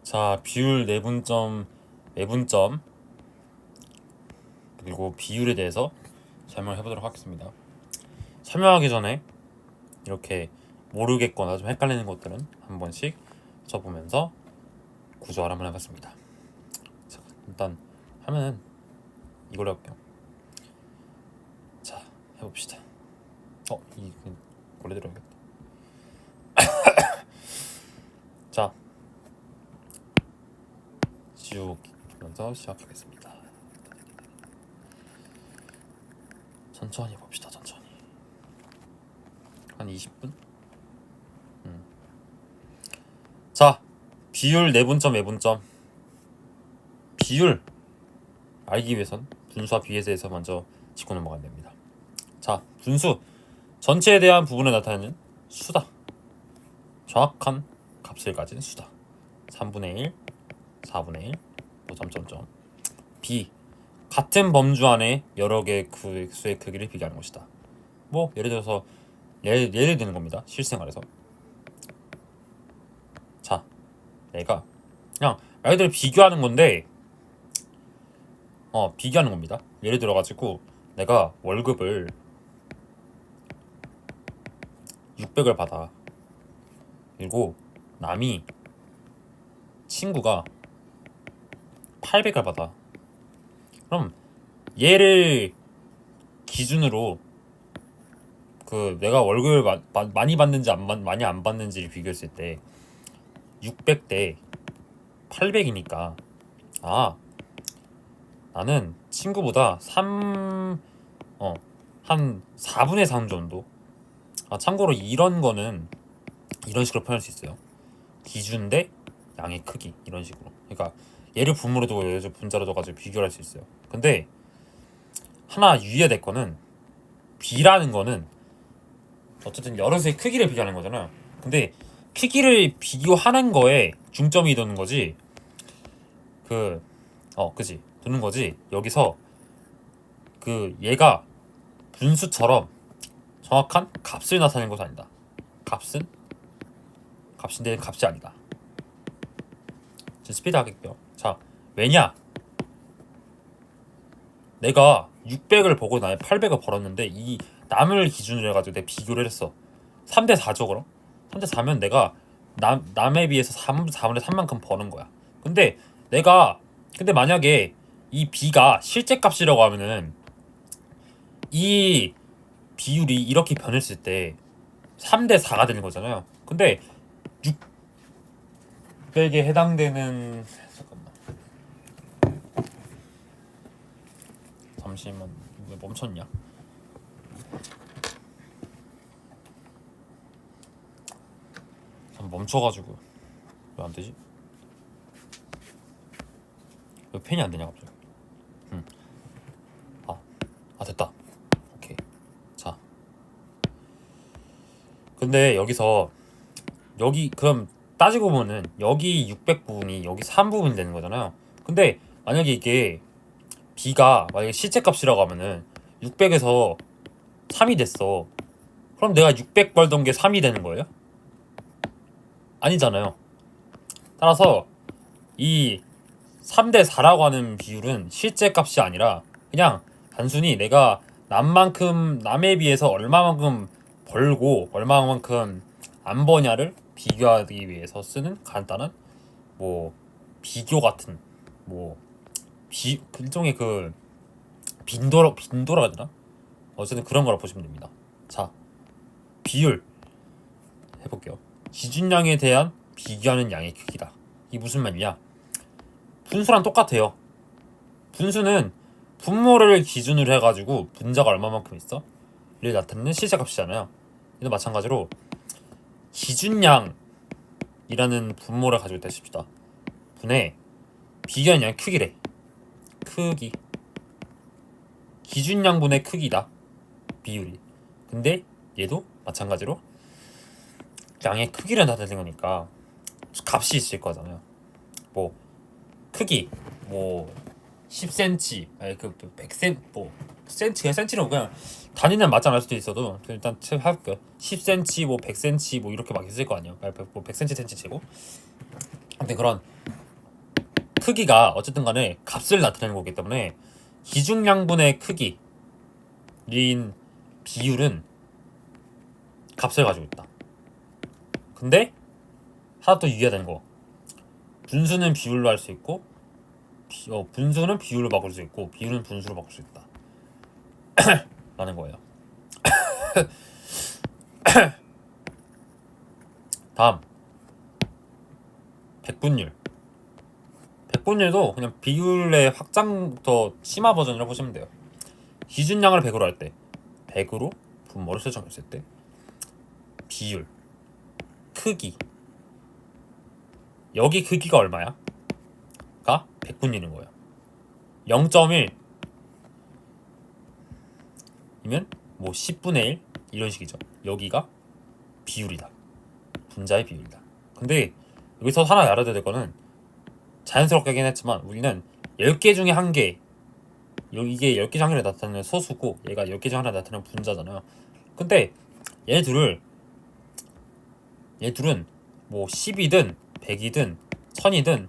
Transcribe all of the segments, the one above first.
자, 비율 내분점, 외분점 그리고 비율에 대해서 설명을 해보도록 하겠습니다. 설명하기 전에 이렇게 모르겠거나 좀 헷갈리는 것들은 한 번씩 써보면서 구조화를 한번 해봤습니다. 자, 일단 하면은 이걸로 해볼게요. 자, 해봅시다. 이 원래 들어야겠다. 자, 지우면서 시작하겠습니다. 천천히 봅시다. 천천히 한 20분? 자, 비율 내분점 외분점. 비율 알기 위해선 분수와 비에 대해서 먼저 짚고 넘어가야 됩니다. 자, 분수 전체에 대한 부분을 나타내는 수다. 정확한 값을 가진 수다. 3분의 1, 4분의 1, 뭐 점점점. 비 같은 범주 안에 여러 개의 수의 크기를 비교하는 것이다. 뭐 예를 들어서 예를 드는 겁니다. 실생활에서. 자, 내가 그냥 말 그대로 비교하는 건데 비교하는 겁니다. 예를 들어가지고 내가 월급을 600을 받아. 그리고 남이 친구가 800을 받아. 그럼 얘를 기준으로 그 내가 월급을 많이 받는지 많이 안 받는지를 비교했을 때 600대 800이니까 나는 친구보다 한 4분의 3 정도. 참고로 이런 거는 이런 식으로 표현할 수 있어요. 기준 대 양의 크기 이런 식으로. 그러니까 얘를 분모로 두고 얘를 분자로 둬가지고 비교를 할 수 있어요. 근데 하나 유의해야 될 거는 B라는 거는 어쨌든 여러 수의 크기를 비교하는 거잖아요. 근데 크기를 비교하는 거에 중점이 두는 거지. 그지 두는 거지. 여기서 얘가 분수처럼 정확한 값을 나타내는 것은 아니다. 값인데 값이 아니다. 스피드 하겠고요. 자, 왜냐? 내가 600을 보고 나의 800을 벌었는데 이 남을 기준으로 해가지고 내가 비교를 했어. 3대 4죠 그럼? 3대 4면 내가 남에 비해서 4분의 3만큼 버는 거야. 근데 만약에 이 B가 실제 값이라고 하면은 이 비율이 이렇게 변했을 때 3대 4가 되는 거잖아요. 근데 600에 해당되는 잠시만 왜 멈췄냐? 멈춰가지고 왜 안 되지? 왜 펜이 안 되냐 갑자기? 됐다. 오케이. 자, 근데 여기 그럼 따지고 보면은 여기 600 부분이 여기 3 부분이 되는 거잖아요. 근데 만약에 이게 B가 만약에 실제 값이라고 하면은 600에서 3이 됐어. 그럼 내가 600 벌던 게 3이 되는 거예요? 아니잖아요. 따라서 이 3대 4라고 하는 비율은 실제 값이 아니라 그냥 단순히 내가 남에 비해서 얼마만큼 벌고 얼마만큼 안 버냐를 비교하기 위해서 쓰는 간단한 비교 같은 일종의 빈도라고 해야 되나? 어쨌든 그런 거라 보시면 됩니다. 자, 비율 해볼게요. 기준량에 대한 비교하는 양의 크기다. 이게 무슨 말이냐? 분수랑 똑같아요. 분수는 분모를 기준으로 해가지고 분자가 얼마만큼 있어? 를 나타내는 실제값이잖아요. 이도 마찬가지로 기준량이라는 분모를 가지고 있다 싶시다. 분의 비교하는 양의 크기래. 크기. 기준량분의 크기다. 비율이. 근데 얘도 마찬가지로 양의 크기를 나타내는 거니까 값이 있을 거잖아요. 크기 10cm, 100cm, 센치는 그냥 단위는 맞지 않을 수도 있어도 일단 해볼게요. 10cm, 100cm 이렇게 막 있을 거 아니에요. 100cm, 센치 치고. 근데 그런 크기가 어쨌든 간에 값을 나타내는 거기 때문에 기준량분의 크기인 비율은 값을 가지고 있다. 근데 하나 또 유의해야 되는 거, 분수는 비율로 할 수 있고 분수는 비율로 바꿀 수 있고 비율은 분수로 바꿀 수 있다 라는 거예요. 다음 백분율. 백분율도 그냥 비율의 확장 더 심화 버전이라고 보시면 돼요. 기준량을 100으로 할 때 100으로 분모를 설정했을 때 비율, 크기, 여기 크기가 얼마야? 가 100분율인 거예요. 0.1 이면 뭐 10분의 1 이런 식이죠. 여기가 비율이다. 분자의 비율이다. 근데 여기서 하나 알아둬야 될 거는, 자연스럽게 하긴 했지만 우리는 10개 중에 1개, 이게 10개 중 1개를 나타내는 소수고 얘가 10개 중 하나 나타내는 분자잖아요. 근데 얘 둘은 뭐 10이든 100이든 1000이든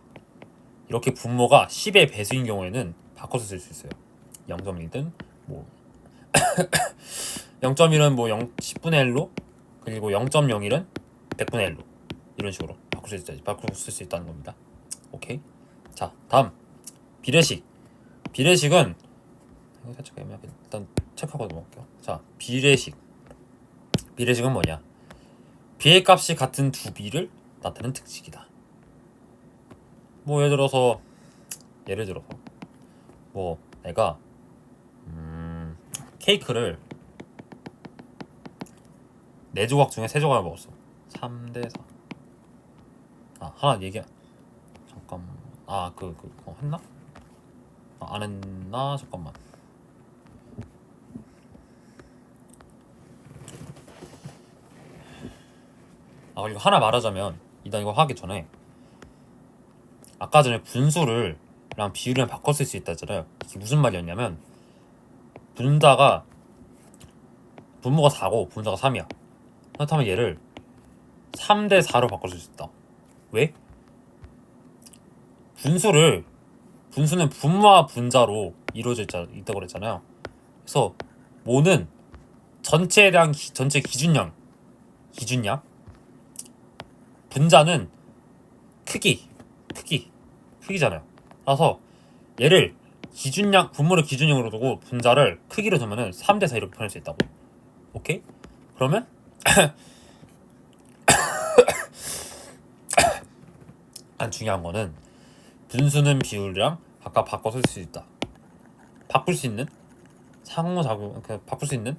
이렇게 분모가 10의 배수인 경우에는 바꿔서 쓸 수 있어요. 0.1든 뭐 0.1은 뭐 10분의 1로, 그리고 0.01은 100분의 1로 이런 식으로 바꿀 수 있다는 겁니다. 오케이. 자, 다음 비례식. 비례식은 살짝 애매하게 일단 체크하고 넘어갈게요. 자, 비례식은 뭐냐? 비의 값이 같은 두 비를 나타내는 특식이다. 뭐 예를 들어서 뭐 내가 케이크를 4조각 중에 3조각을 먹었어. 3대 4. 하나 얘기. 잠깐만. 그거 했나? 안 했나? 잠깐만. 그리고 하나 말하자면, 일단 이거 하기 전에 아까 전에 분수랑 비율이랑 바꿔 쓸 수 있다 했잖아요. 이게 무슨 말이었냐면, 분모가 4고 분자가 3이야. 그렇다면 얘를 3대 4로 바꿔 쓸 수 있다. 왜? 분수는 분모와 분자로 이루어져 있다고 그랬잖아요. 그래서 모는 전체에 대한 전체 기준량, 분자는 크기잖아요. 그래서 얘를 분모를 기준량으로 두고 분자를 크기로 두면은 3대 4 이렇게 표현할 수 있다고. 오케이? 그러면 안 중요한 거는 분수는 비율이랑 각각 바꿔 쓸 수 있다. 바꿀 수 있는 상호작용, 바꿀 수 있는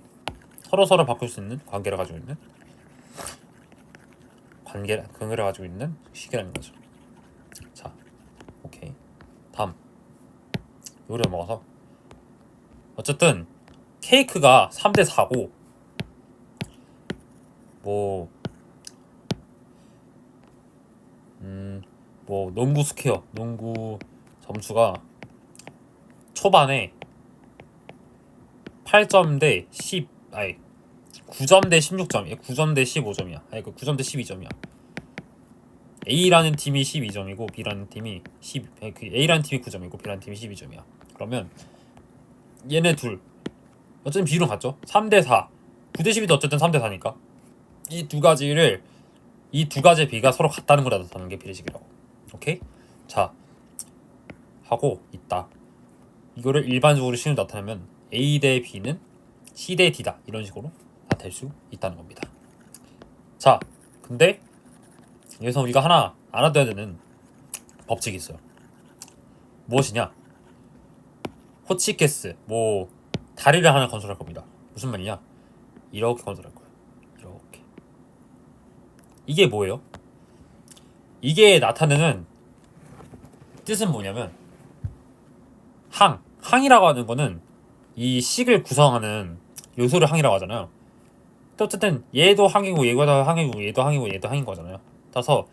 서로 바꿀 수 있는 관계를 가지고 있는 근거를 가지고 있는 식이라는 거죠. 자, 오케이. 다음 요리 넘어가서, 어쨌든 케이크가 3대 4고 뭐 농구 점수가 초반에 8점 대 9점 대 16점이야. 9점 대 15점이야. 9점 대 12점이야. A라는 팀이 12점이고 B라는 팀이 A라는 팀이 9점이고 B라는 팀이 12점이야. 그러면 얘네 둘 어쨌든 비율은 같죠? 3대 4. 9대 12도 어쨌든 3대 4니까 이 두 가지의 비가 서로 같다는 걸 나타내는 게 비례식이라고. 오케이? 자, 하고 있다. 이거를 일반적으로 식으로 나타내면 A 대 B는 C 대 D다, 이런 식으로 나타낼 수 있다는 겁니다. 자, 근데 여기서 우리가 하나 알아둬야 되는 법칙이 있어요. 무엇이냐? 호치케스, 다리를 하나 건설할 겁니다. 무슨 말이냐? 이렇게 건설할 거예요. 이렇게. 이게 뭐예요? 이게 나타내는 뜻은 뭐냐면, 항이라고 하는 거는 이 식을 구성하는 요소를 항이라고 하잖아요. 또 어쨌든 얘도 항이고 얘도 항이고 얘도 항이고 얘도 항인 거잖아요. 따라서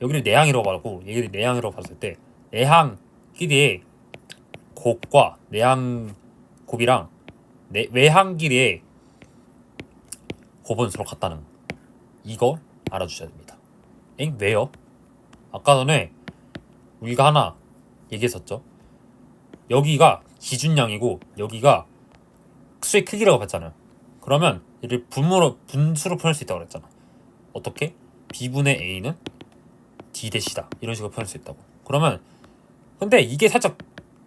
여기를 내항이라고 말하고 얘를 내항이라고 봤을 때, 내항 길이의 곱과 내항 곱이랑 외항 길이의 곱은 서로 같다는 거. 이거 알아주셔야 됩니다. 왜요? 아까 전에 우리가 하나 얘기했었죠. 여기가 기준량이고 여기가 수의 크기라고 봤잖아요. 그러면 얘를 분수로 표현할 수 있다고 그랬잖아. 어떻게? b분의 a는 d-다 이런 식으로 표현할 수 있다고. 그러면 근데 이게 살짝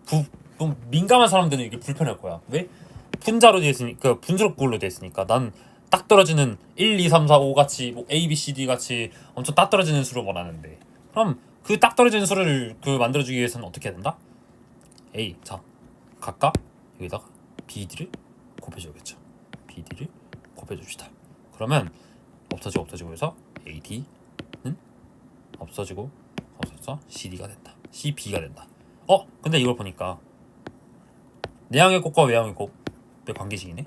좀 민감한 사람들은 이게 불편할 거야. 왜? 분자로 되어 있으니까 분수로 그걸로 되어 있으니까 난 딱 떨어지는 1, 2, 3, 4, 5 같이 뭐 A, B, C, D 같이 엄청 딱 떨어지는 수를 원하는데 그럼 그 딱 떨어지는 수를 만들어주기 위해서는 어떻게 해야 된다? A 자 각각 여기다가 BD를 곱해줘야겠죠. BD를 곱해줍시다. 그러면 없어지고 해서 AD는 없어져서 CD가 된다. CB가 된다. 근데 이걸 보니까 내항의 곱과 외항의 곱의 관계식이네.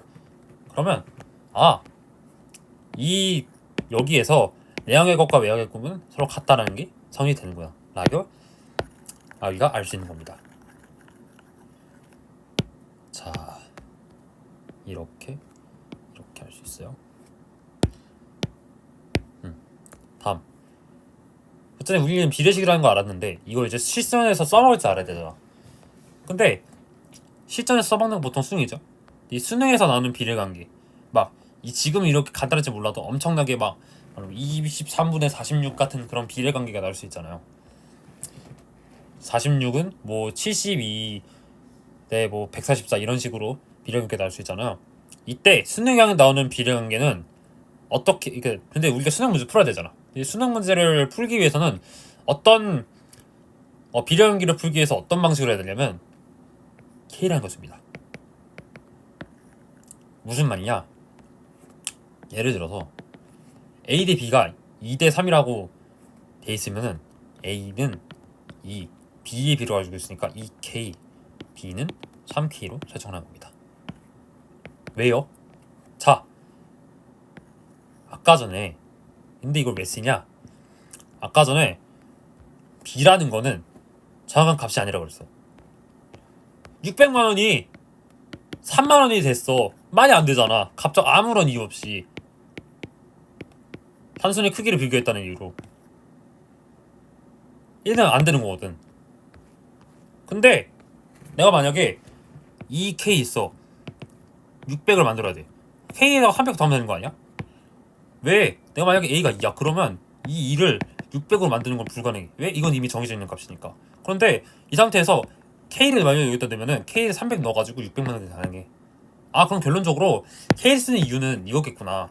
그러면 이 여기에서 내항의 곱과 외항의 곱은 서로 같다라는 게 성립이 되는구나 라고 우리가 알 수 있는 겁니다. 자 이렇게 할 수 있어요. 다음 어쨌든 우리는 비례식이라는 거 알았는데 이걸 이제 실전에서 써먹을 줄 알아야 되잖아. 근데 실전에서 써먹는 건 보통 수능이죠. 이 수능에서 나오는 비례관계 지금 이렇게 간단할지 몰라도 엄청나게 23분의 46 같은 그런 비례관계가 나올 수 있잖아요. 46은 뭐 72 대 뭐 144 이런 식으로 비례관계 나올 수 있잖아요. 이때 수능에 나오는 비례관계는 어떻게 근데 우리가 수능 문제 풀어야 되잖아. 이 수능 문제를 풀기 위해서는 어떤 비례관계를 풀기 위해서 어떤 방식으로 해야 되냐면 K라는 것입니다. 무슨 말이냐? 예를 들어서 A 대 B가 2 대 3이라고 돼 있으면은 A는 2, B의 B로 가지고 있으니까 2K, B는 3K로 설정하는 겁니다. 왜요? 자, 아까 전에 근데 이걸 왜 쓰냐? 아까 전에 B라는 거는 정확한 값이 아니라고 그랬어. 600만 원이 3만 원이 됐어. 많이 안 되잖아. 갑자기 아무런 이유 없이 단순히 크기를 비교했다는 이유로 얘는 안 되는 거거든. 근데 내가 만약에 2K 있어. 600을 만들어야 돼. K에다가 한 100 더하면 되는 거 아니야? 왜? 내가 만약에 A가 2야. 그러면 이 2를 600으로 만드는 건 불가능해. 왜? 이건 이미 정해져 있는 값이니까. 그런데 이 상태에서 K를 만약에 여기다 대면은 K를 300 넣어가지고 600만 원이 가능해. 그럼 결론적으로 K를 쓰는 이유는 이거겠구나.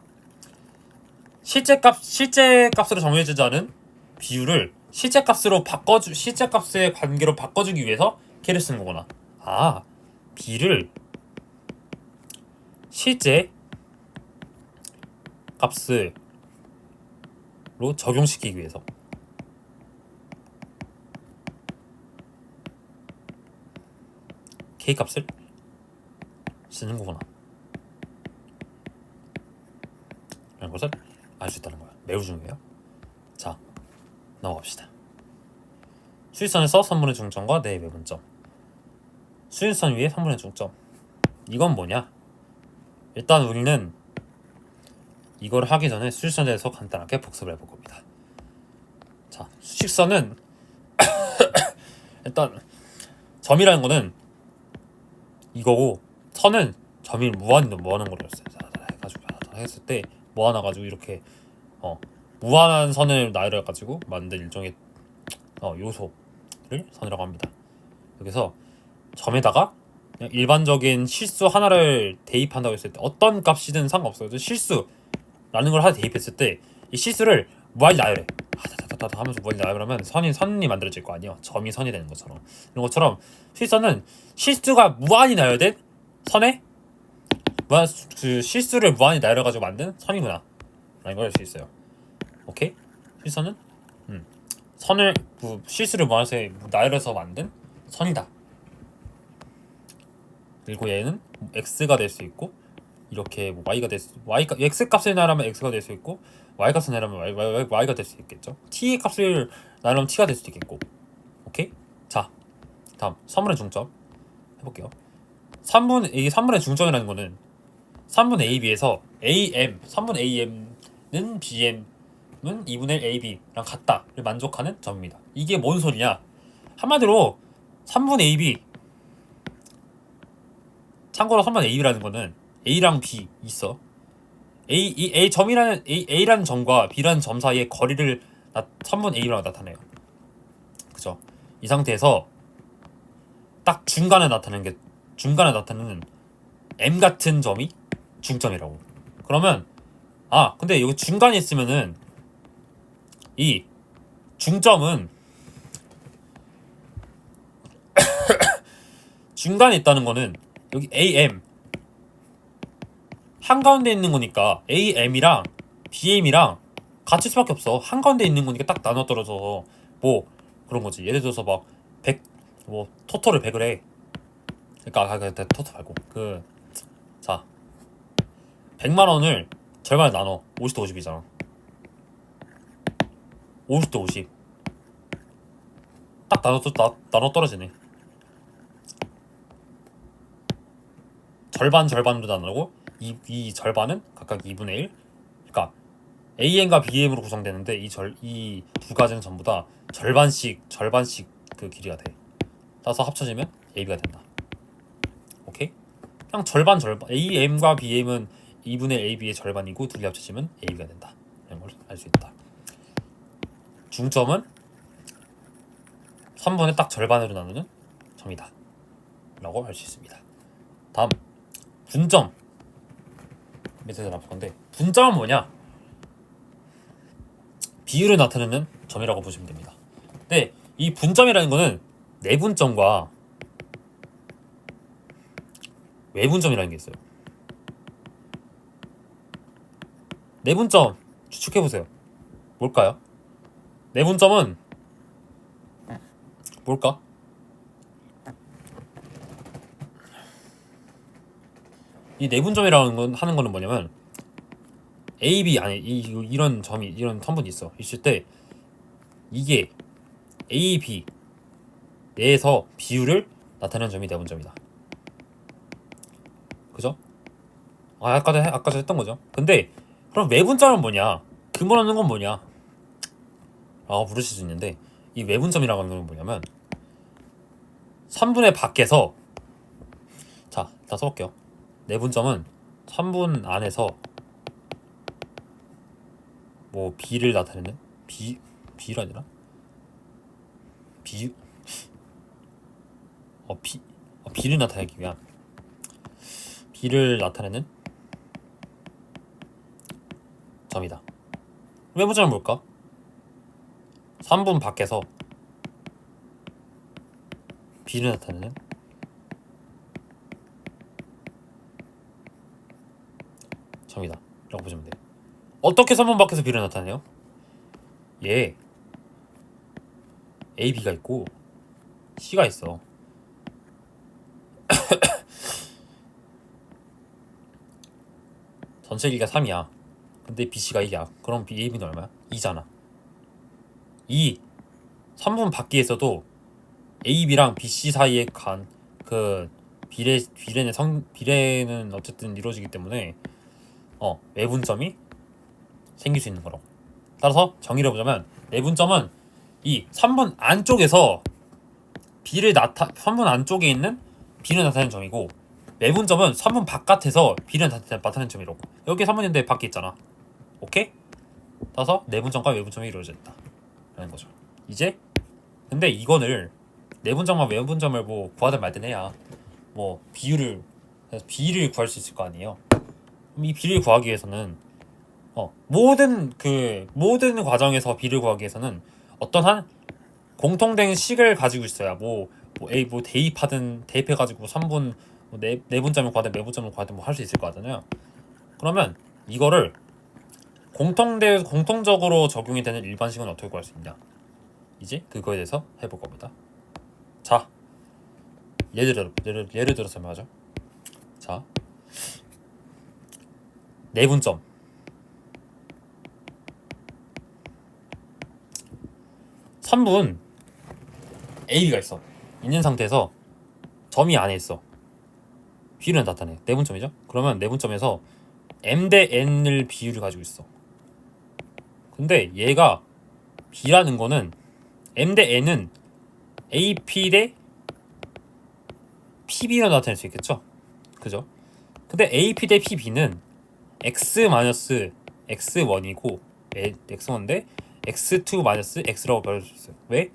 실제 값으로 정해지지 않은 비율을 실제 값의 관계로 바꿔주기 위해서 K를 쓰는 거구나. B를 실제 값으로 적용시키기 위해서 K 값을 쓰는 거구나 라는 것을 알 수 있다는 거야. 매우 중요해요. 자, 넘어갑시다. 수직선에서 선분의 중점과 내 매분점. 수직선 위에 선분의 중점. 이건 뭐냐? 일단 우리는 이걸 하기 전에 수직선에 대해서 간단하게 복습을 해볼 겁니다. 자, 수직선은 일단 점이라는 거는 이거고 선은 점이 무한히 뭐하는 거로 했어요. 해가지고 했을 때 모아놔가지고 이렇게 무한한 선을 나열해가지고 만든 일종의 요소를 선이라고 합니다. 여기서 점에다가 그냥 일반적인 실수 하나를 대입한다고 했을 때 어떤 값이든 상관없어요. 실수라는 걸 하나 대입했을 때 이 실수를 무한히 나열해. 하면서 무한히 나열하면 선이 만들어질 거 아니에요. 점이 선이 되는 것처럼. 이런 것처럼 실선은 실수가 무한히 나열된 선에 실수를 무한히 나열해가지고 만든 선이구나 라는 걸 알 수 있어요. 오케이? 실선은 선을 실수를 무한히 나열해서 만든 선이다. 그리고 얘는 x가 될 수 있고 이렇게 y가 될 수 x 값을 나열하면 x가 될 수 있고 y 값을 나열하면 y가 될 수 있겠죠. t 값을 나열하면 t가 될 수도 있겠고. 오케이? 자, 다음 3분의 중점 해볼게요. 3분의 중점이라는 거는 3분의 AB에서 3분의 AM은 BM은 2분의 AB랑 같다를 만족하는 점입니다. 이게 뭔 소리냐? 한마디로 3분 AB, 참고로 3분 AB라는 거는 A랑 B 있어. A 점이라는 A라는 점과 B라는 점 사이의 거리를 3분 AB라고 나타내요. 그죠? 이 상태에서 딱 중간에 나타내는 M 같은 점이 중점이라고. 그러면 근데 여기 중간에 있으면은 이 중점은 중간에 있다는 거는 여기 AM 한가운데 있는 거니까 AM이랑 BM이랑 같을 수밖에 없어. 한가운데 있는 거니까 딱 나눠 떨어져서 뭐 그런 거지. 예를 들어서 막 100 뭐 토토를 100을 해. 그러니까 토토 말고 자 100만 원을 절반에 나눠. 50대 50이잖아. 50대 50. 딱 나눠 떨어지네. 절반으로 나누고 이 절반은 각각 2분의 1. 그러니까 AM과 BM으로 구성되는데 이 두 가지는 전부 다 절반씩 그 길이가 돼. 따라서 합쳐지면 AB가 된다. 오케이? 그냥 절반 AM과 BM은 2분의 AB의 절반이고 둘이 합쳐지면 AB가 된다. 이런 걸 알 수 있다. 중점은 3분의 딱 절반으로 나누는 점이다. 라고 할 수 있습니다. 다음 분점. 밑에서 나올 건데 분점은 뭐냐? 비율을 나타내는 점이라고 보시면 됩니다. 근데 이 분점이라는 거는 내분점과 외분점이라는 게 있어요. 내분점 추측해보세요. 뭘까요? 내분점은 뭘까? 이 내분점이라는 건 하는 거는 뭐냐면 AB 안에 이런 선분이 있을 때 이게 AB 내에서 비율을 나타내는 점이 내분점이다. 그죠? 아까도 했던 거죠. 근데 그럼 외분점은 뭐냐? 근본 없는 건 뭐냐? 라고 물으실 수 있는데 이 외분점이라고 하는 건 뭐냐면 3분의 밖에서 자, 다 써볼게요. 내분점은 3분 안에서 뭐 B를 나타내는 B가 아니라 B를 나타내기 위한 B를 나타내는 점이다. 외분점은 뭘까? 3분 밖에서 B를 나타내는 점이다. 라고 보시면 돼요. 어떻게 3분 밖에서 B를 나타내요? 얘 A, B가 있고 C가 있어. 전체 길이가 3이야. 근데 BC가 2야. 그럼 A, B는 얼마야? 2잖아. 3분 밖에서도 A, B랑 BC 사이에 간 그 비례는 어쨌든 이루어지기 때문에 외분점이 생길 수 있는 거라고. 따라서 정의를 해보자면 내분점은 이 3분 안쪽에서 3분 안쪽에 있는 B를 나타내는 점이고 외분점은 3분 바깥에서 B를 나타내는 점이라고. 여기 3분인데 밖에 있잖아. 오케이? 따라서 내분점과 외분점이 이루어져 있다 라는 거죠. 이제 근데 이거를 내분점과 외분점을 뭐 구하든 말든 해야 뭐 비율을 구할 수 있을 거 아니에요. 그럼 이 비를 구하기 위해서는 모든 과정에서 비를 구하기 위해서는 어떠한 공통된 식을 가지고 있어야 대입해가지고 3분 내분점을 구하든 외분점을 구하든 뭐 할 수 있을 거 같잖아요. 그러면 이거를 공통적으로 적용이 되는 일반식은 어떻게 구할 수 있냐? 이제 그거에 대해서 해볼 겁니다. 자, 예를 들어서 설명하죠. 자, 내분점. (3분) AB가 있는 상태에서 점이 안에 있어. B를 나타내. 내분점이죠. 그러면 내분점에서 M 대 N을 비율을 가지고 있어. 근데 얘가 B라는 거는 M 대 N은 AP 대 PB로 나타낼 수 있겠죠? 그죠? 근데 AP 대 PB는 x-x1이고 x1인데 x2 x라고 표현할 수 있어요. 왜?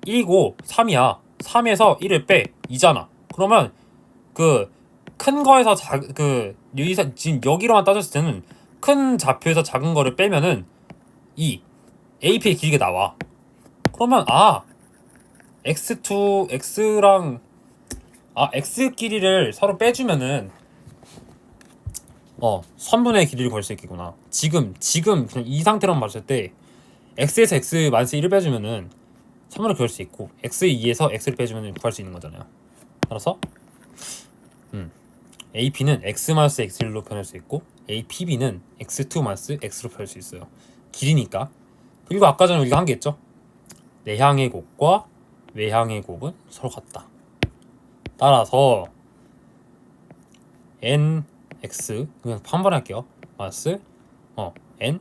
1이고 3이야. 3에서 1을 빼 2잖아. 그러면 그 큰 거에서 지금 여기로만 따졌을 때는 큰 좌표에서 작은 거를 빼면은 이 AP의 길이가 나와. 그러면 x2 x랑 x 길이를 서로 빼주면은 선분의 길이를 구할 수 있겠구나. 지금 그냥 이 상태로만 봤을 때 x에서 x-1을 빼주면은 3분의 구할 수 있고 x2에서 x를 빼주면 구할 수 있는 거잖아요. 따라서 AP는 x-x1로 표현할 수 있고 APB는 x2-x로 표현할 수 있어요. 길이니까. 그리고 아까 전에 우리가 한 게 있죠. 내향의 곡과 외향의 곡은 서로 같다. 따라서 nx 그냥 한 번 할게요. 마이너스 n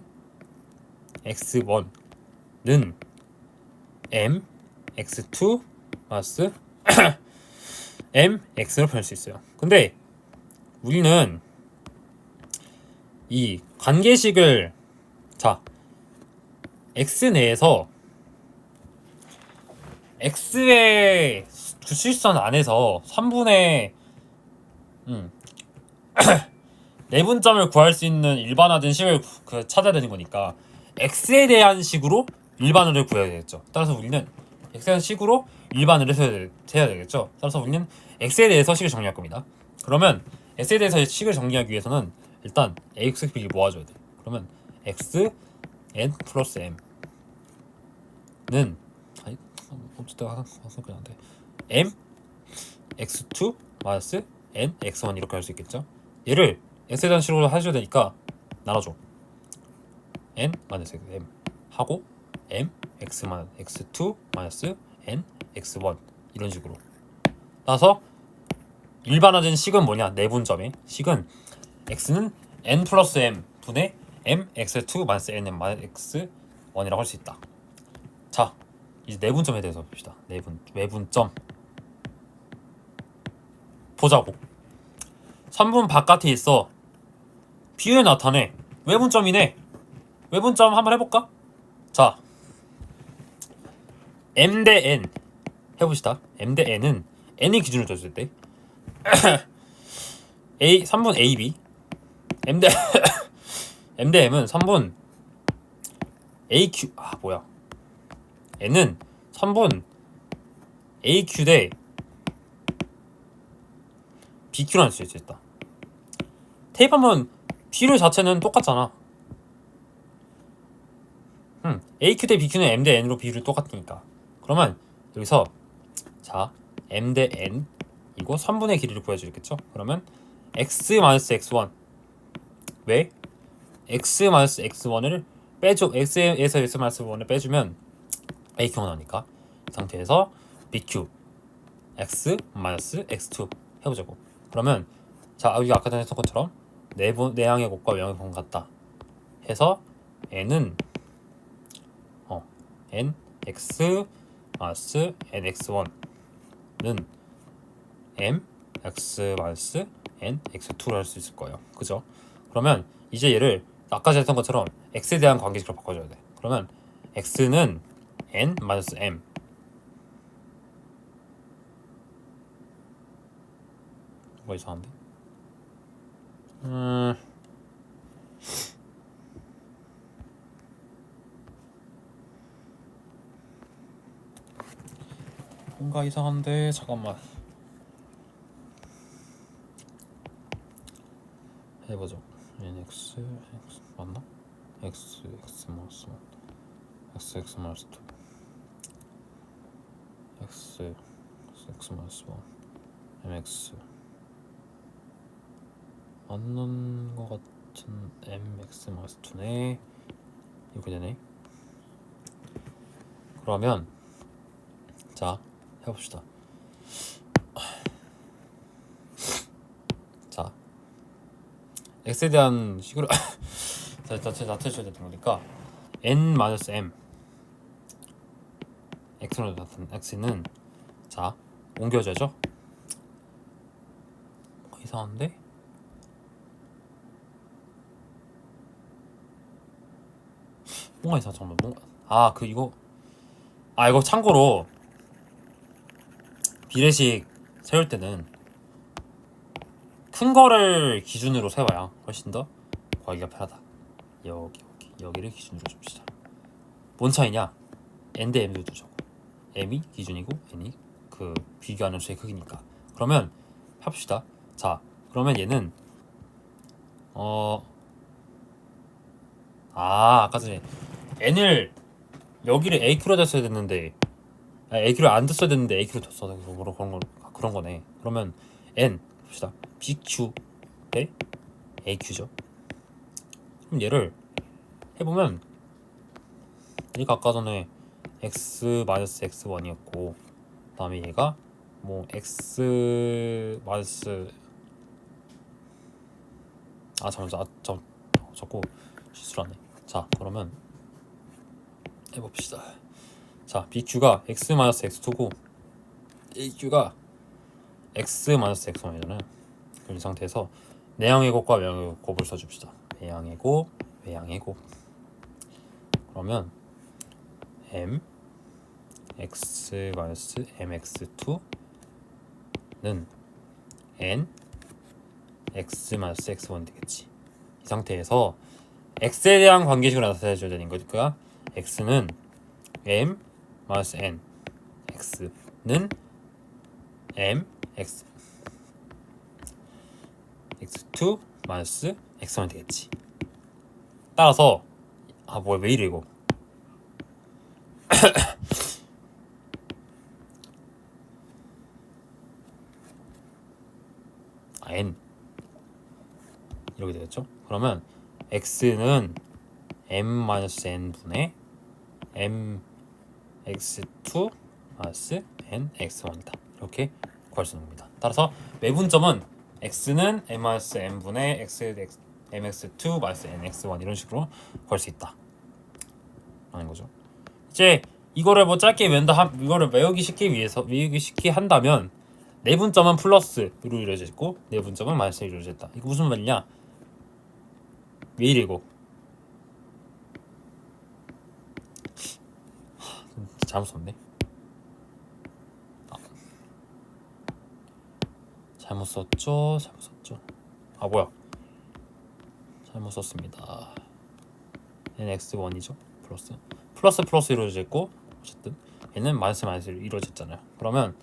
x1는 m x2 마이너스 m x로 표현할 수 있어요. 근데 우리는 이 관계식을 x 내에서 x의 주실선 안에서 3분의 내분점을 구할 수 있는 일반화된 식을 찾아야 되는 거니까 x에 대한 식으로 일반화를 구해야 되겠죠. 따라서 우리는 x에 대한 식으로 일반화를 해야 되겠죠. 따라서 우리는 x에 대해서 식을 정리할 겁니다. 그러면 x에 대해서 식을 정리하기 위해서는 일단 ax, b를 모아줘야 돼. 그러면 x n 플러스 m는 m x2 마이너스 n x1 이렇게 할 수 있겠죠. 얘를 x에 대한 식으로 해줘야 되니까 나눠줘. n 마이너스 m 하고 m x2 마이너스 n x1 이런 식으로. 따라서 일반화된 식은 뭐냐? 내분점의 식은 x는 n 플러스 m 분의 m x2 마이너스 n m 마이너스 x1이라고 할 수 있다. 자, 이제 내분점에 대해서 봅시다. 외분점 보자고. 3분 바깥에 있어. 비율에 나타내. 외분점이네. 외분점 한번 해볼까? 자, m 대 n 해봅시다. m 대 n은 n이 기준으로 줬을 때 3분 AB m 대 m 대 m은 3분 AQ n은 3분 AQ 대 BQ로 할 수 있다. 테이프하면 비율 자체는 똑같잖아. AQ 대 BQ는 M 대 N으로 비율이 똑같으니까. 그러면 여기서 M 대 N 이거 3분의 길이를 구해주겠죠. 그러면 X-X1 왜? X-X1을 빼줘. X에서 X-1을 빼주면 AQ가 나오니까 이 상태에서 BQ X-X2 해보자고. 그러면 우리가 아까 전에 했던 것처럼 내향의 곡과 외향의 곡은 같다 해서 n은 n x 마이너스 n x1는 m x 마이너스 n x2로 할 수 있을 거예요. 그죠? 그러면 이제 얘를 아까 했던 것처럼 x에 대한 관계식으로 바꿔줘야 돼. 그러면 x는 n 마이너스 m 뭐가 이상한데? 뭔가 이상한데 잠깐만 해보죠. nx 맞나? x 마이너스 1 x 마이너스 2 x 마이너스 1 mx 맞는 것 같은 mx 마이너스 2네. 이렇게 되네. 그러면 해봅시다. x에 대한 식으로 나타내줘야 되는 거니까 n-m x로 나타낸 x는 옮겨져죠. 이상한데? 뭔가 이상하. 잠깐만. 뭔가 이거 참고로 비례식 세울 때는 큰 거를 기준으로 세워야 훨씬 더 구하기가 편하다. 여기를 기준으로 줍시다. 뭔 차이냐? n 대 m도 두죠. m이 기준이고 n이 그 비교하는 수의 크기니까. 그러면 합시다. 자, 그러면 얘는 아까 전에 n을 여기를 aq로 뒀어야 됐는데 aq를 안 뒀어야 됐는데 aq로 뒀어. 그런 거네. 그러면 n 봅시다. bq 대 aq죠. 그럼 얘를 해보면 얘가 아까 전에 x-x1이었고 그 다음에 얘가 뭐 x 자꾸 실수를 하네. 자, 그러면 해봅시다. 자, bq가 x-x2고 aq가 x-x1이잖아요. 그럼 이 상태에서 내양의 곱과 외양의 곱을 써줍시다. 외양의 곱, 외양의 곱. 그러면 m x-mx2는 n x-x1 되겠지. 이 상태에서 x에 대한 관계식으로 나타내줘야 되는 거니까 x는 m n x는 m x2 x1 되겠지. 따라서 왜 이래 이거. n 이렇게 되겠죠. 그러면 x는 m-n 분의 m x2 n x1이다. 이렇게 구할 수 있는 겁니다. 따라서 매분점은 x는 m-n 분의 mx2 n x1 이런 식으로 구할 수 있다 라는 거죠. 이제 이거를 뭐 짧게 이거를 외우기 쉽게 한다면 내분점은 플러스로 이루어져 있고 내분점은 마이너스로 이루어져 있다. 이거 무슨 말이냐? 왜 이래 이거? 잘못 썼네. 잘못 썼죠. 뭐야? 잘못 썼습니다. nx1이죠. 플러스 이루어져 있고 어쨌든 얘는 마이너스로 이루어졌잖아요. 그러면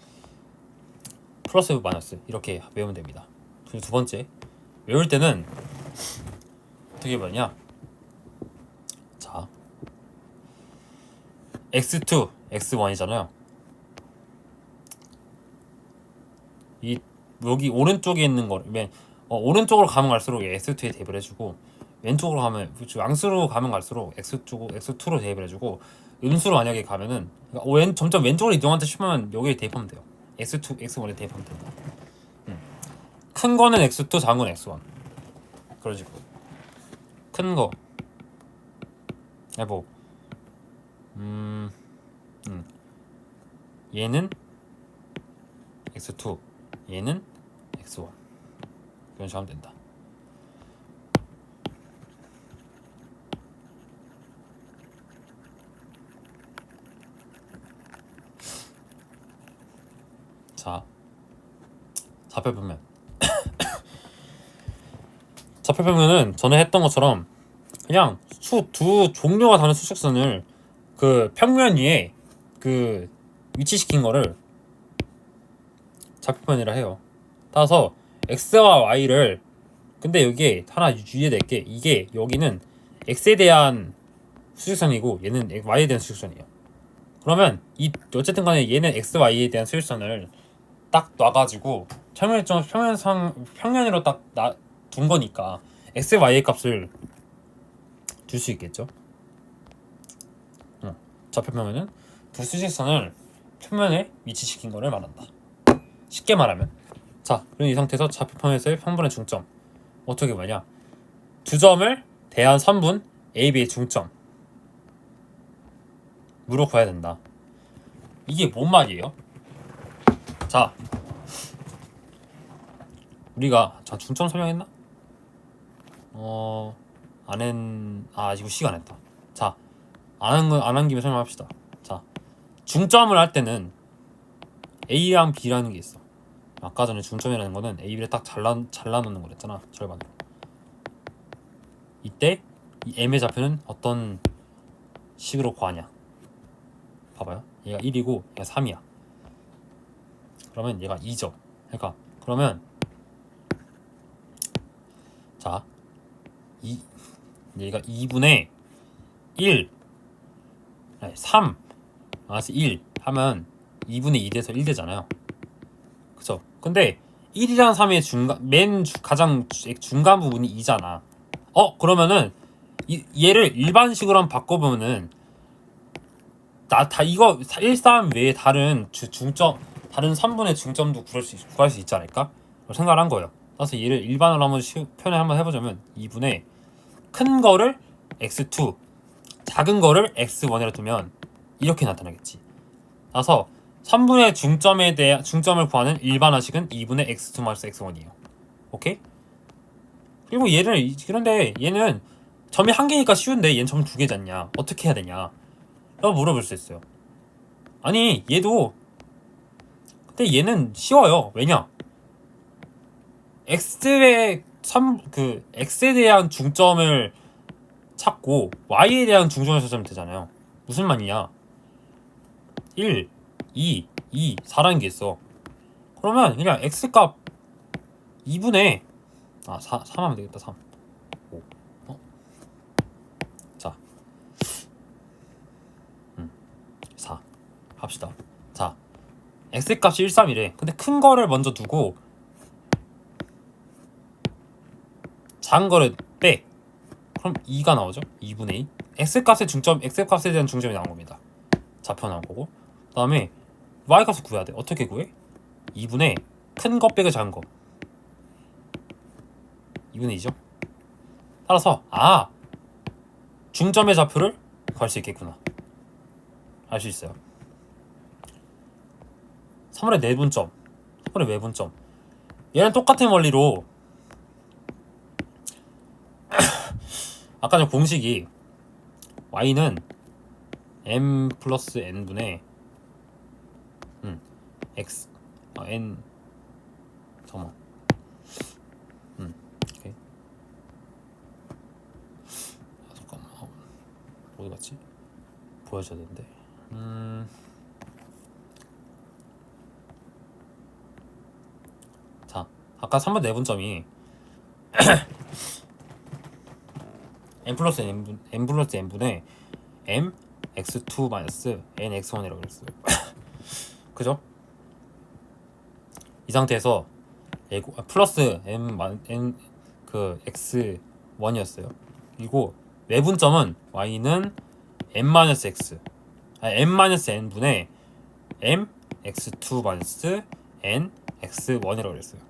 플러스 마이너스 이렇게 외우면 됩니다. 그리고 두 번째, 외울 때는 어떻게 보냐? 자, x2, x1이잖아요. 이 여기 오른쪽에 있는 거를 오른쪽으로 가면 갈수록 x2에 대입을 해주고 왼쪽으로 가면 양수로 가면 갈수록 x2로 대입을 해주고 음수로 만약에 가면은 점점 왼쪽으로 이동한다 싶으면 여기에 대입하면 돼요. x2, x1에 대입하면 된다. 큰 거는 x2, 작은 건 x1. 그런 식으로. 큰 거. 얘는 x2, 얘는 x1. 그런 식으로 하면 된다. 자, 좌표평면은 전에 했던 것처럼 그냥 두 종류가 다른 수직선을 그 평면 위에 그 위치시킨 거를 좌표평면이라 해요. 따라서 x와 y를 근데 여기에 하나 유의해야 될 게 이게 여기는 x에 대한 수직선이고 얘는 y에 대한 수직선이에요. 그러면 어쨌든 간에 얘는 x, y에 대한 수직선을 딱 놔가지고 평면으로 딱 둔 거니까 x, y의 값을 둘 수 있겠죠. 좌표평면은 두 수직선을 평면에 위치시킨 거를 말한다. 쉽게 말하면 자, 그럼 이 상태에서 좌표평면에서의 평분의 중점 어떻게 말이냐? 두 점을 대한 선분 A, B의 중점 무로 구해야 된다. 이게 뭔 말이에요? 자, 우리가 자 중점 설명했나? 이거 시간 했다. 자, 안 한 김에 설명합시다. 자, 중점을 할 때는 A랑 B라는 게 있어. 아까 전에 중점이라는 거는 A, B를 딱 잘라놓는 거랬잖아. 절반으로. 이때 이 M의 좌표는 어떤 식으로 구하냐? 봐봐요. 얘가 1이고 얘가 3이야. 그러면 얘가 2죠. 그러니까 그러면 자, 얘가 2분의 1 아니 3 마이너스 1 하면 2분의 2 돼서 1 되잖아요. 그쵸? 근데 1이랑 3의 가장 중간 부분이 2잖아. 그러면은 얘를 일반식으로 한번 바꿔보면은 이거 1, 3 외에 다른 다른 3분의 중점도 구할 수 있지 않을까? 생각을 한 거예요. 그래서 얘를 일반으로 표현을 한번 해보자면 2분의 큰 거를 x2, 작은 거를 x1이라 두면 이렇게 나타나겠지. 그래서 3분의 중점을 구하는 일반화식은 2분의 x2 마이너스 x1이에요. 오케이? 그리고 그런데 얘는 점이 한 개니까 쉬운데 얘는 점 두 개잖냐. 어떻게 해야 되냐? 라고 물어볼 수 있어요. 아니, 근데 얘는 쉬워요. 왜냐? x에 대한 중점을 찾고 y에 대한 중점을 찾으면 되잖아요. 무슨 말이냐? 1, 2, 4라는 게 있어. 그러면 그냥 x값 2분의 3 하면 되겠다. 3, 5. 자, 4 합시다. 자, x값이 1, 3이래. 근데 큰 거를 먼저 두고 작은 거를 빼. 그럼 2가 나오죠? 2분의 2. x값에 대한 중점이 나온 겁니다. 좌표 나온 거고. 그 다음에 y값을 구해야 돼. 어떻게 구해? 2분의 큰 거 빼기 작은 거. 2분의 2죠? 따라서 중점의 좌표를 구할 수 있겠구나. 알 수 있어요. 3분의 내분점, 3분의 외분점. 얘는 똑같은 원리로 아까 전 공식이 y는 m 플러스 n분의 x n 잠깐만 오케이. 잠깐만 어디 갔지? 보여줘야 되는데 자, 아까 3번 내분점이 n 플러스 n분의 m x2 마이너스 n x1이라고 그랬어요. 그죠? 이 상태에서 플러스 n x1이었어요. 그리고 외분점은 y는 n-n분의 m x2 마이너스 n x1이라고 그랬어요.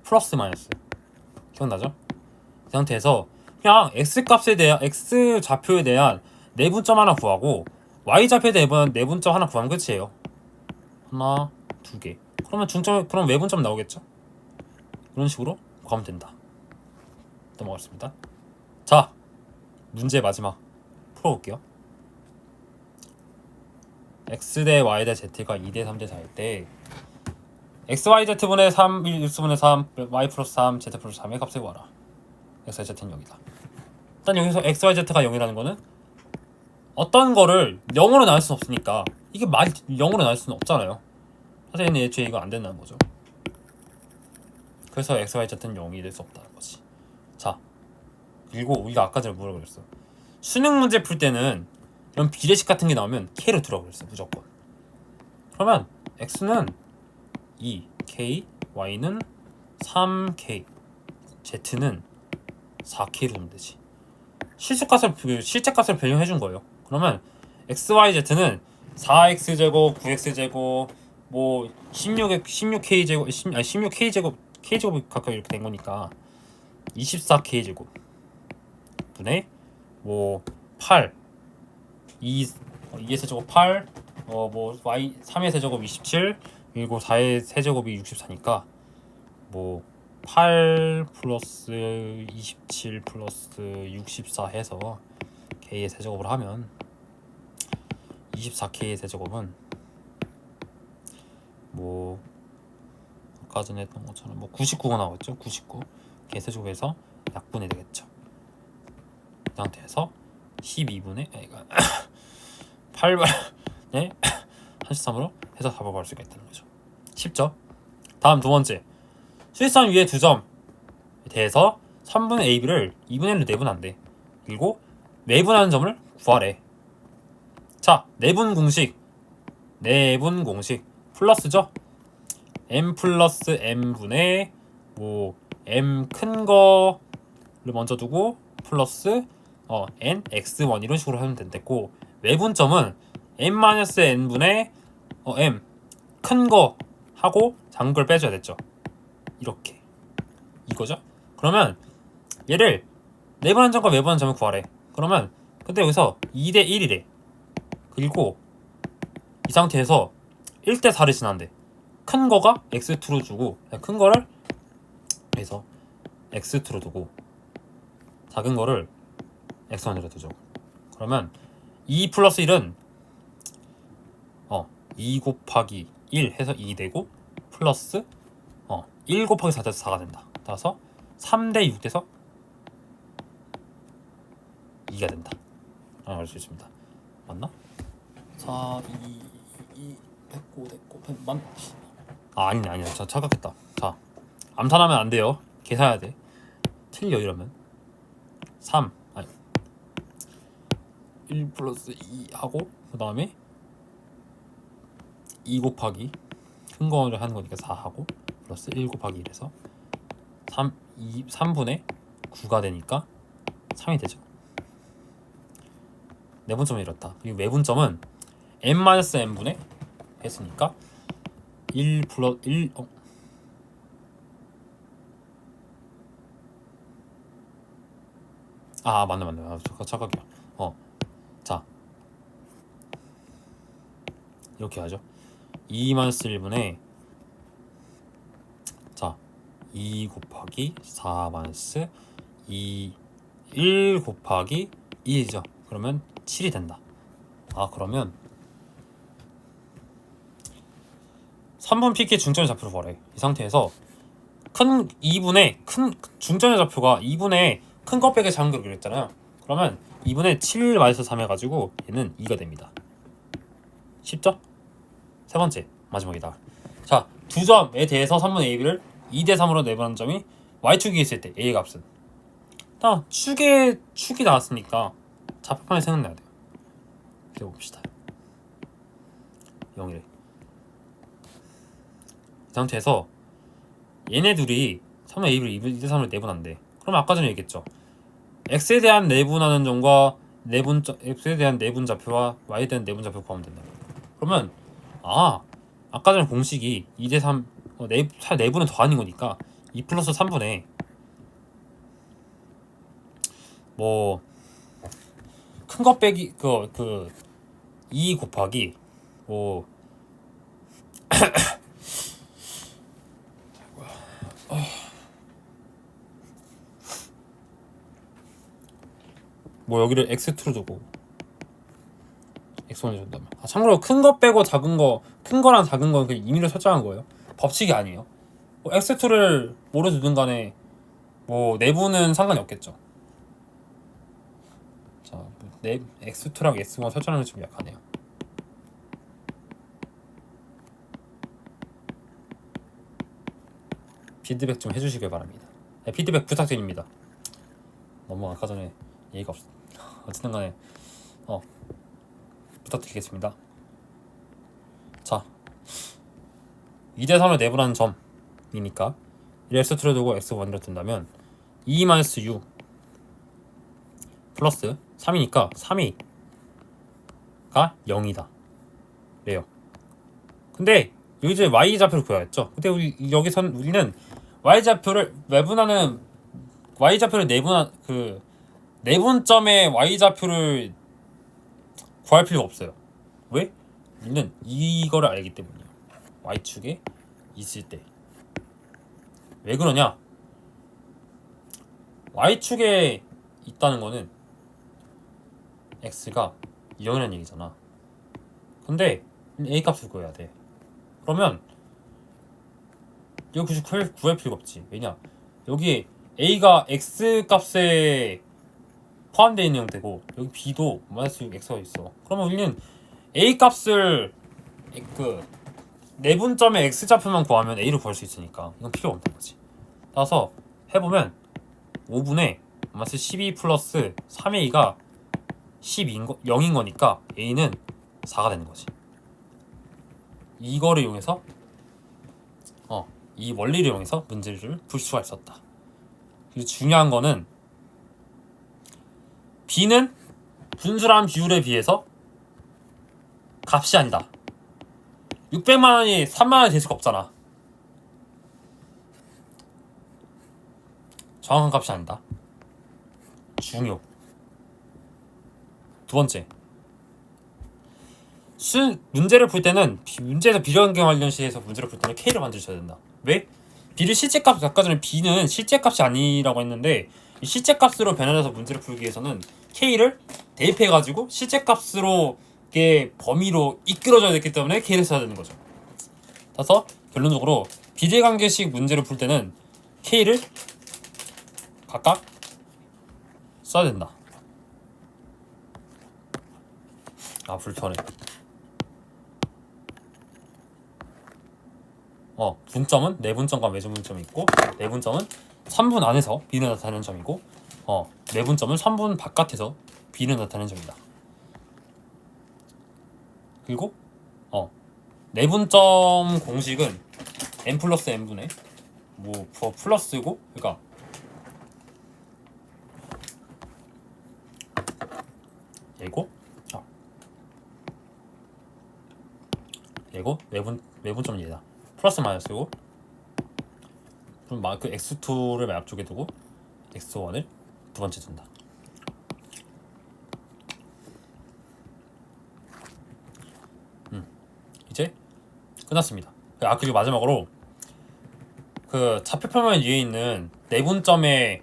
플러스 마이너스 기억나죠? 이 상태에서 그냥 x 좌표에 대한 내분점 하나 구하고 y 좌표에 대한 내분점 하나 구하면 끝이에요. 하나, 두 개. 그럼 외분점 나오겠죠? 이런 식으로 구하면 된다. 넘어가겠습니다. 자, 문제 마지막 풀어볼게요. x 대 y 대 z가 2대 3대 4일 때 xyz분의 3, 1분의 3, y 플러스 3, z 플러스 3의 값을 구하라. xyz는 0이다. 일단 여기서 xyz가 0이라는 거는 어떤 거를 0으로 나눌 수는 없으니까 이게 말이 0으로 나눌 수는 없잖아요. 사실 얘는 애초에 이거 안 된다는 거죠. 그래서 xyz는 0이 될 수 없다는 거지. 자, 그리고 우리가 아까 전에 뭐라고 그랬어? 수능 문제 풀 때는 이런 비례식 같은 게 나오면 k로 들어가고 그랬어. 무조건. 그러면 x는 2k, y는 3k, z는 4k로 두면 되지. 실제값을 변형해 준 거예요. 그러면 xyz는 4x제곱, 9x제곱, 뭐 16k제곱, 16k제곱 가까이 이렇게 된 거니까 24k제곱 분의 뭐 8, 2의 세제곱 8, 뭐 y 3의 세제곱 27, 그리고 4의 세제곱이 64니까 뭐 8 플러스 27 플러스 64 해서 K의 세제곱을 하면 24K의 세제곱은 뭐 아까 전에 했던 것처럼 뭐 99가 나왔죠. 99 K 세제곱에서 약분이 되겠죠. 이 상태에서 12분의 8분의 33으로 해서 답을 구할 수가 있다는 거죠. 쉽죠? 다음 두 번째, 수직선 위에 두 점에 대해서 3분의 AB를 2분의 1로 내분 안 돼. 그리고 내분하는 점을 구하래. 자, 내분 공식 플러스죠. m 플러스 m분의 뭐 m 큰 거를 먼저 두고 플러스 n x1 이런 식으로 하면 된댔고, 외분점은 m-n분의 m 큰 거 하고 작은 걸 빼줘야 됐죠. 이렇게 이거죠. 그러면 얘를 내분한 점과 외분한 점을 구하래. 그러면 근데 여기서 2대 1이래. 그리고 이 상태에서 1대 4를 지난대. 큰 거가 x2로 주고, 큰 거를 해서 x2로 두고 작은 거를 x1으로 두죠. 그러면 2 플러스 1은 2 곱하기 1 해서 2 되고, 플러스 1 곱하기 4 돼서 4가 된다. 따라서 3대 6 돼서 2가 된다. 라고 할 수 있습니다. 맞나? 4, 2, 109, 100만. 아니네. 저 착각했다. 자, 암산하면 안 돼요. 계산해야 돼. 틀려 이러면 1 플러스 2 하고, 그 다음에 2 곱하기 큰 거를 하는 거니까 4 하고, 플러스 1 곱하기 1에서 3분의 9가 되니까 3이 되죠. 내분점은 이렇다. 그리고 외분점은 m-n분의 했으니까 1 플러스 1 맞네. 착각이야. 자, 이렇게 하죠. 2-1분의 2 곱하기 4-2 1 곱하기 2죠. 그러면 7이 된다. 그러면 3분 PK 중점의 좌표를 구하래. 이 상태에서 큰 2분의 큰 중점의 좌표가 2분의 큰 거 빼기 작은 거를 그랬잖아요. 그러면 2분의 7 마이너스 3 해가지고 얘는 2가 됩니다. 쉽죠? 세 번째, 마지막이다. 자, 두 점에 대해서 3분의 AB를 2대 3으로 내분한 점이 Y축이 있을 때 A의 값은, 축이 나왔으니까 좌표판이 생각나야 돼요. 그려봅시다. 0이래. 이 상태에서 얘네 둘이 3분의 AB를 2대 3으로 내분한대. 그럼 아까 전에 얘기했죠. x에 대한 내분하는 점과 x에 대한 내분 좌표와 y에 대한 내분 좌표 구하면 된다. 그러면 아까 전에 공식이 2대 3 내분은 더 아닌 거니까 2 플러스 3분의 뭐 큰 거 빼기 2 곱하기 여기를 x2로 두고 x1을 준다면, 참고로 큰 거 빼고 작은 거, 큰 거랑 작은 거는 그냥 임의로 설정한 거예요. 법칙이 아니에요. x2를 뭐로 두든 간에 내부는 상관이 없겠죠. 자, x2랑 x1 설정하는 게 좀 약하네요. 피드백 좀 해주시길 바랍니다. 피드백 부탁드립니다. 너무 아까 전에 예의가 없어. 어쨌든 간에 부탁드리겠습니다. 자, 2대 3을 내분하는 점이니까 x2를 두고 x1을 둔다면 2-6 플러스 3이니까 3이가 0이다 래요. 근데 여기 이제 y좌표를 구해야 했죠. 근데 우리는 y좌표를 내분하는 y좌표를 내분점의 y좌표를 구할 필요가 없어요. 왜? 우리는 이거를 알기 때문이에요. y축에 있을 때. 왜 그러냐? y축에 있다는 거는 x가 0이라는 얘기잖아. 근데 a 값을 구해야 돼. 그러면 여기 굳이 구할 필요가 없지. 왜냐? 여기 a가 x 값에 포함되어 있는 형태고 여기 b도 마이너스 6x가 있어. 그러면 우리는 a 값을 그 내분점의 x좌표만 구하면 a를 구할 수 있으니까 이건 필요 없는 거지. 따라서 해보면 5분의 마이너스 12 플러스 3a가 0인 거니까 a는 4가 되는 거지. 이거를 이용해서 이 원리를 이용해서 문제를 풀 수가 있었다. 그리고 중요한 거는 b는 분수란 비율에 비해서 값이 아니다. 600만 원이 3만 원이 될 수가 없잖아. 정확한 값이 아니다. 중요. 두 번째, 문제를 풀 때는 문제에서 비례환경 관련식에서 문제를 풀 때는 K를 만드셔야 된다. 왜? B를 실제값, 아까 전에 B는 실제값이 아니라고 했는데 이 실제값으로 변환해서 문제를 풀기 위해서는 K를 대입해가지고 실제값으로 이게 범위로 이끌어줘야 되기 때문에 K를 써야 되는 거죠. 따라서 결론적으로 비례관계식 문제를 풀 때는 K를 각각 써야 된다. 아, 불편해. 분점은 내분점과 외분점이 있고, 내분점은 3분 안에서 B는 나타나는 점이고, 내분점은 3분 바깥에서 B는 나타나는 점이다. 그리고 내분점 공식은 n 플러스 n분의 플러스고, 그러니까 얘고 외분점은 얘다. 플러스 마이너스고, 그럼 그 x2를 앞쪽에 두고 x1을 두 번째 둔다. 이제 끝났습니다. 그리고 마지막으로 그 좌표 표면 위에 있는 내분점의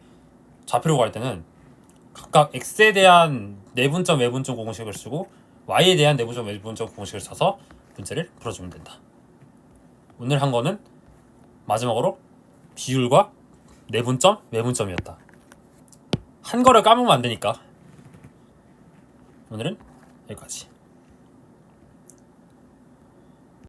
좌표로 갈 때는 각각 x에 대한 내분점 외분점 공식을 쓰고 y에 대한 내분점 외분점 공식을 써서 문제를 풀어주면 된다. 오늘 한 거는 마지막으로 비율과 내분점, 외분점이었다. 한 거를 까먹으면 안 되니까 오늘은 여기까지.